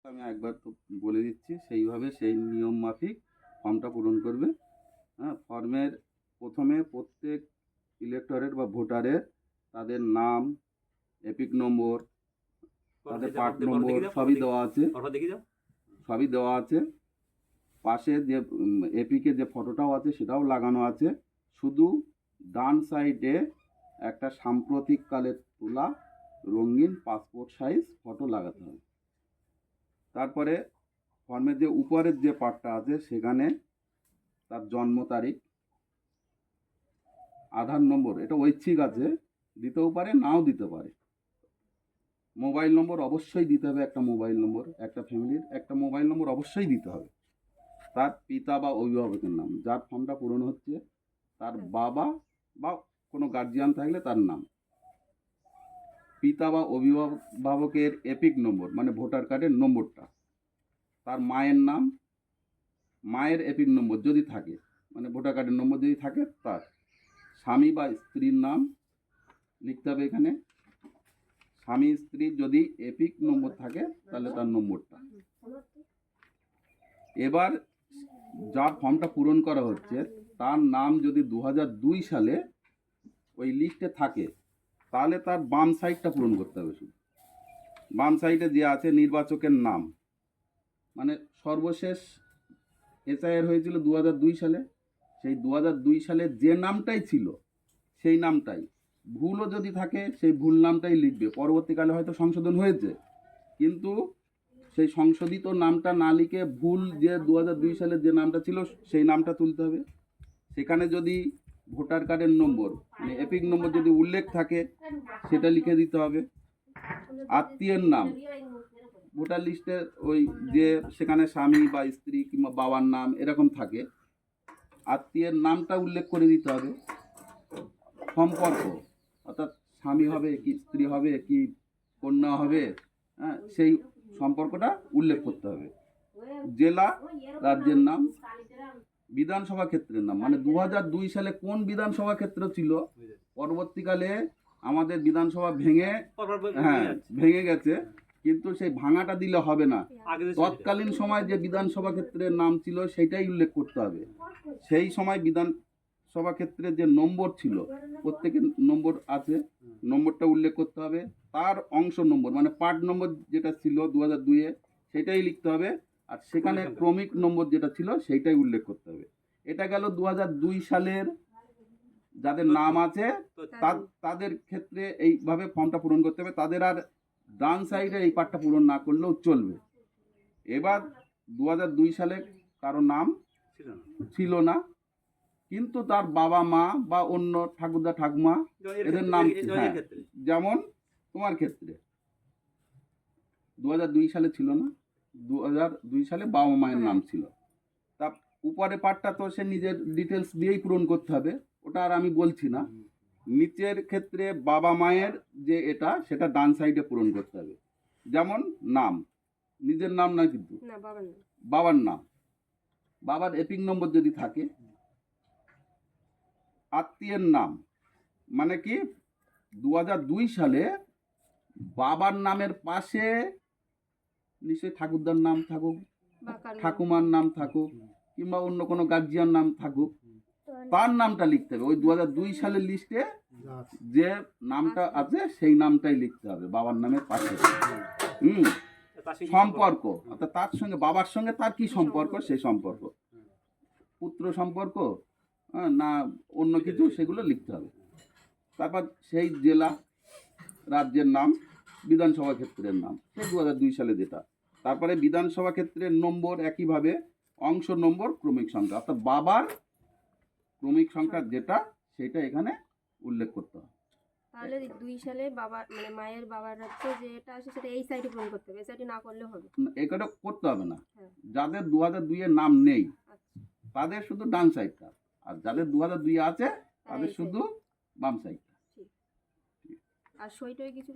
আমি একবার তো বলে দিচ্ছি, সেইভাবে সেই নিয়ম মাফিক ফর্মটা পূরণ করবে। হ্যাঁ, ফর্মের প্রথমে প্রত্যেক ইলেক্টরের বা ভোটারের তাদের নাম, এপিক নম্বর, তাদের পার্ট নম্বর সবই দেওয়া আছে, সবই দেওয়া আছে। পাশে যে এপিকে যে ফটোটাও আছে সেটাও লাগানো আছে। শুধু ডান সাইডে একটা সাম্প্রতিককালের তোলা রঙিন পাসপোর্ট সাইজ ফটো লাগাতে হবে। তারপরে ফর্মের যে উপরের যে পার্টটা আছে সেখানে তার জন্ম তারিখ, আধার নম্বর, এটা ঐচ্ছিক আছে, দিতেও পারে নাও দিতে পারে। মোবাইল নম্বর অবশ্যই দিতে হবে, একটা মোবাইল নম্বর, একটা ফ্যামিলির একটা মোবাইল নম্বর অবশ্যই দিতে হবে। তার পিতা বা অভিভাবকের নাম, যার ফর্মটা পূরণ হচ্ছে তার বাবা বা কোনো গার্জিয়ান থাকলে তার নাম, পিতা বা অভিভাবকের এপিক নম্বর মানে ভোটার কার্ডের নম্বরটা, তার মায়ের নাম, মায়ের এপিক নম্বর যদি থাকে মানে ভোটার কার্ডের নম্বর যদি থাকে, তার স্বামী বা স্ত্রীর নাম লিখতে হবে এখানে। স্বামী স্ত্রীর যদি এপিক নম্বর থাকে তাহলে তার নম্বরটা। এবার যার ফর্মটা পূরণ করা হচ্ছে তার নাম যদি 2002 সালে ওই লিস্টে থাকে তাহলে তার বাম সাইডটা পূরণ করতে হবে। শুধু বাম সাইডে যে আছে নির্বাচকের নাম, মানে সর্বশেষ এসআইআর হয়েছিল 2002 সালে, সেই 2002 সালে যে নামটাই ছিল সেই নামটাই, ভুলও যদি থাকে সেই ভুল নামটাই লিখবে। পরবর্তীকালে হয়তো সংশোধন হয়েছে, কিন্তু সেই সংশোধিত নামটা না লিখে ভুল যে 2002 সালে যে নামটা ছিল সেই নামটা তুলতে হবে। সেখানে যদি ভোটার কার্ডের নম্বর মানে এপিক নম্বর যদি উল্লেখ থাকে সেটা লিখে দিতে হবে। আত্মীয়ের নাম, ভোটার লিস্টে ওই যে সেখানে স্বামী বা স্ত্রী কিংবা বাবার নাম এরকম থাকে, আত্মীয়ের নামটা উল্লেখ করে দিতে হবে। সম্পর্ক, অর্থাৎ স্বামী হবে কি স্ত্রী হবে কি কন্যা হবে, হ্যাঁ, সেই সম্পর্কটা উল্লেখ করতে হবে। জেলা, রাজ্যের নাম, বিধানসভা ক্ষেত্রের নাম, মানে 2002 সালে কোন বিধানসভা ক্ষেত্র ছিল, পরবর্তীকালে আমাদের বিধানসভা ভেঙে গেছে, কিন্তু সেই ভাঙাটা দিলে হবে না, তৎকালীন সময় যে বিধানসভা ক্ষেত্রের নাম ছিল সেটাই উল্লেখ করতে হবে। সেই সময় বিধানসভা ক্ষেত্রের যে নম্বর ছিল, প্রত্যেকের নম্বর আছে, নম্বরটা উল্লেখ করতে হবে। তার অংশ নম্বর মানে পার্ট নম্বর যেটা ছিল 2002-এ সেটাই লিখতে হবে, আর সেখানে ক্রমিক নম্বর যেটা ছিল সেইটাই উল্লেখ করতে হবে। এটা গেল 2002 সালের যাদের নাম আছে তাদের ক্ষেত্রে এইভাবে ফর্মটা পূরণ করতে হবে। তাদের আর ডান সাইডে এই পার্টটা পূরণ না করলেও চলবে। এবার 2002 সালে কারো নাম ছিল না, কিন্তু তার বাবা মা বা অন্য ঠাকুরদা ঠাকুমা এদের নাম, হ্যাঁ, যেমন তোমার ক্ষেত্রে 2002 সালে ছিল না, 2002 সালে বাবা মায়ের নাম ছিল। তা উপরে পার্টটা তো সে নিজের ডিটেলস দিয়েই পূরণ করতে হবে, ওটা আর আমি বলছি না। নিচের ক্ষেত্রে বাবা মায়ের যে এটা সেটা ডান সাইডে পূরণ করতে হবে। যেমন নাম, নিজের নাম না কিন্তু বাবার নাম, বাবার এপিক নম্বর যদি থাকে। আত্মীয়ের নাম মানে কি 2002 সালে বাবার নামের পাশে নিশ্চয়ই ঠাকুরদার নাম থাকুক, ঠাকুমার নাম থাকুক কিংবা অন্য কোনো গার্জিয়ান নাম থাকুক, তার নামটা লিখতে হবে। ওই 2002 সালের লিস্টে যে নামটা আছে সেই নামটাই লিখতে হবে বাবার নামের পাশে। সম্পর্ক, অর্থাৎ তার সঙ্গে বাবার সঙ্গে তার কি সম্পর্ক, সেই সম্পর্ক, পুত্র সম্পর্ক না অন্য কিছু, সেগুলো লিখতে হবে। তারপর সেই জেলা, রাজ্যের নাম, বিধানসভা ক্ষেত্রের নাম, সেই 2002 সালে যেটা। তারপরে বিধানসভা ক্ষেত্রের নম্বর একইভাবে অংশ নম্বর, ক্রমিক সংখ্যা, অর্থাৎ বাবার ক্রমিক সংখ্যা যেটা সেটা এখানে উল্লেখ করতে হবে। তাহলে 2 সালে বাবা মানে মায়ের বাবার হচ্ছে যেটা আছে সেটা এই সাইডে পূরণ করতে হবে, এই সাইডে না করলে হবে এটা করতে হবে না। যাদের 2002 এর নাম নেই তাদের শুধু ডান সাইডটা, আর যাদের 2002 আছে তাদের শুধু বাম সাইডটা। আর সইটাই কিছু